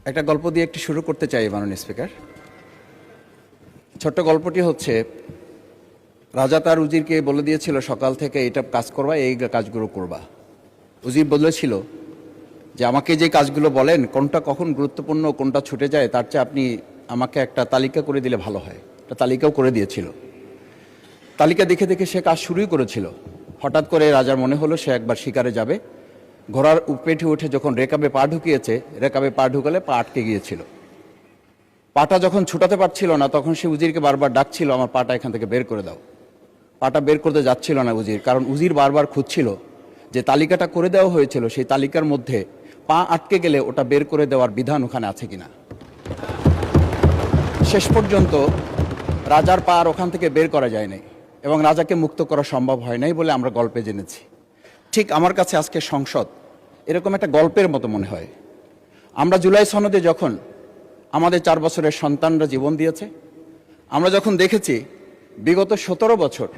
একটা গল্প দিয়ে একটু শুরু করতে চাই মাননীয় স্পিকার। ছোট্ট গল্পটি হচ্ছে, রাজা তার উজিরকে বলে দিয়েছিল সকাল থেকে এটা কাজ করবা, এই কাজগুলো করবা। উজির বলেছিল যে আমাকে যে কাজগুলো বলেন কোনটা কখন গুরুত্বপূর্ণ কোনটা ছুটে যায় তার চেয়ে আপনি আমাকে একটা তালিকা করে দিলে ভালো হয়। একটা তালিকাও করে দিয়েছিল। তালিকা দেখে দেখে সে কাজ শুরুই করেছিল। হঠাৎ করে রাজার মনে হলো সে একবার শিকারে যাবে। ঘোড়ার পেটে উঠে যখন রেকাবে পা ঢুকিয়েছে, রেকাবে পা ঢুকালে পা আটকে গিয়েছিল। পাটা যখন ছুটাতে পারছিল না তখন সে উজিরকে বারবার ডাকছিল, আমার পাটা এখান থেকে বের করে দাও। পাটা বের করতে যাচ্ছিল না উজির, কারণ উজির বারবার খুঁজছিল যে তালিকাটা করে দেওয়া হয়েছিল সেই তালিকার মধ্যে পা আটকে গেলে ওটা বের করে দেওয়ার বিধান ওখানে আছে কিনা। শেষ পর্যন্ত রাজার পা আর ওখান থেকে বের করা যায় নাই এবং রাজাকে মুক্ত করা সম্ভব হয় নাই বলে আমরা গল্পে জেনেছি। ঠিক আমার কাছে আজকে সংসদ এরকম একটা গল্পের মতো মনে হয়। আমরা জুলাই সনদে যখন আমাদের 4 বছরের সন্তানরা জীবন দিয়েছে, আমরা যখন দেখেছি বিগত 17 বছর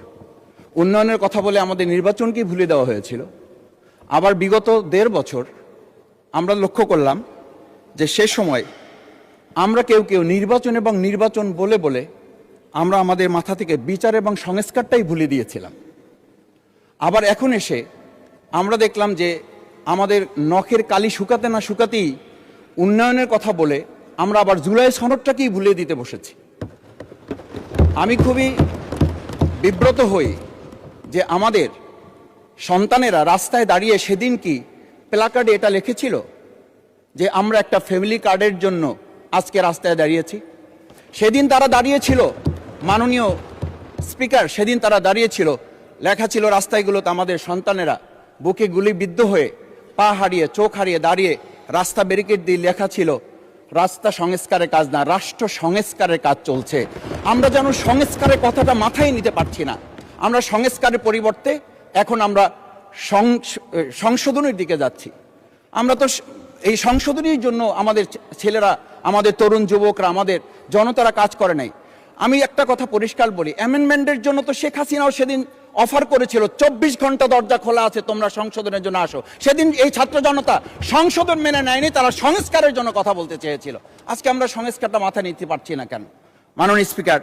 উন্নয়নের কথা বলে আমাদের নির্বাচনকেই ভুলে দেওয়া হয়েছিল, আবার বিগত 1.5 বছর আমরা লক্ষ্য করলাম যে সে সময় আমরা কেউ কেউ নির্বাচন এবং নির্বাচন বলে বলে আমরা আমাদের মাথা থেকে বিচার এবং সংস্কারটাই ভুলে দিয়েছিলাম। আবার এখন এসে আমরা দেখলাম যে আমাদের নখের কালি শুকাতে না শুকাতেই উন্নয়নের কথা বলে আমরা আবার জুলাই সনদটাকেই ভুলে দিতে বসেছি। আমি খুবই বিব্রত হই যে আমাদের সন্তানেরা রাস্তায় দাঁড়িয়ে সেদিন কি প্ল্যাকার্ডে এটা লিখেছিল যে আমরা একটা ফ্যামিলি কার্ডের জন্য আজকে রাস্তায় দাঁড়িয়েছি। সেদিন তারা দাঁড়িয়েছিল, মাননীয় স্পিকার, সেদিন তারা দাঁড়িয়েছিল, লেখা ছিল রাস্তাগুলোতে আমাদের সন্তানেরা বুকে গুলিবিদ্ধ হয়ে পা হারিয়ে চোখ হারিয়ে দাঁড়িয়ে রাস্তা ব্যারিকেড দিয়ে লেখা ছিল রাস্তা সংস্কারের কাজ না, রাষ্ট্র সংস্কারের কাজ চলছে। আমরা যেন সংস্কারের কথাটা মাথায় নিতে পারছি না। আমরা সংস্কারের পরিবর্তে এখন আমরা সংশোধনের দিকে যাচ্ছি। আমরা তো এই সংশোধনীর জন্য আমাদের ছেলেরা, আমাদের তরুণ যুবকরা, আমাদের জনতারা কাজ করে নাই। আমি একটা কথা পরিষ্কার বলি, অ্যামেন্ডমেন্টের জন্য তো শেখ হাসিনাও সেদিন অফার করেছিল 24 ঘন্টা দরজা খোলা আছে, তোমরা সংশোধনের জন্য আসো। সেদিন এই ছাত্র জনতা সংশোধন মেনে নেয়নি, তারা সংস্কারের জন্য কথা বলতে চেয়েছিল। আজকে আমরা সংস্কারটা মাথায় নিতে পারছি না কেন? মাননীয় স্পিকার,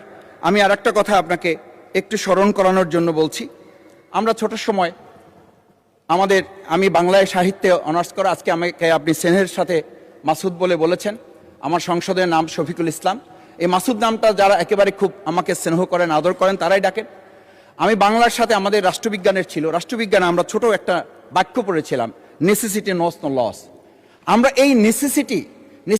আমি আর একটা কথা আপনাকে একটু স্মরণ করানোর জন্য বলছি। আমরা ছোট সময় আমি বাংলায় সাহিত্যে অনার্স করা, আজকে আমাকে আপনি স্নেহের সাথে মাসুদ বলে বলেছেন। আমার সংসদের নাম শফিকুল ইসলাম। এই মাসুদ নামটা যারা একেবারে খুব আমাকে স্নেহ করেন, আদর করেন, তারাই ডাকেন। আমি বাংলার সাথে আমাদের রাষ্ট্রবিজ্ঞানের ছিল, রাষ্ট্রবিজ্ঞানে আমরা ছোট একটা বাক্য পড়েছিলাম, নেসেসিটি নোস নো লস। আমরা এই নেসেসিটি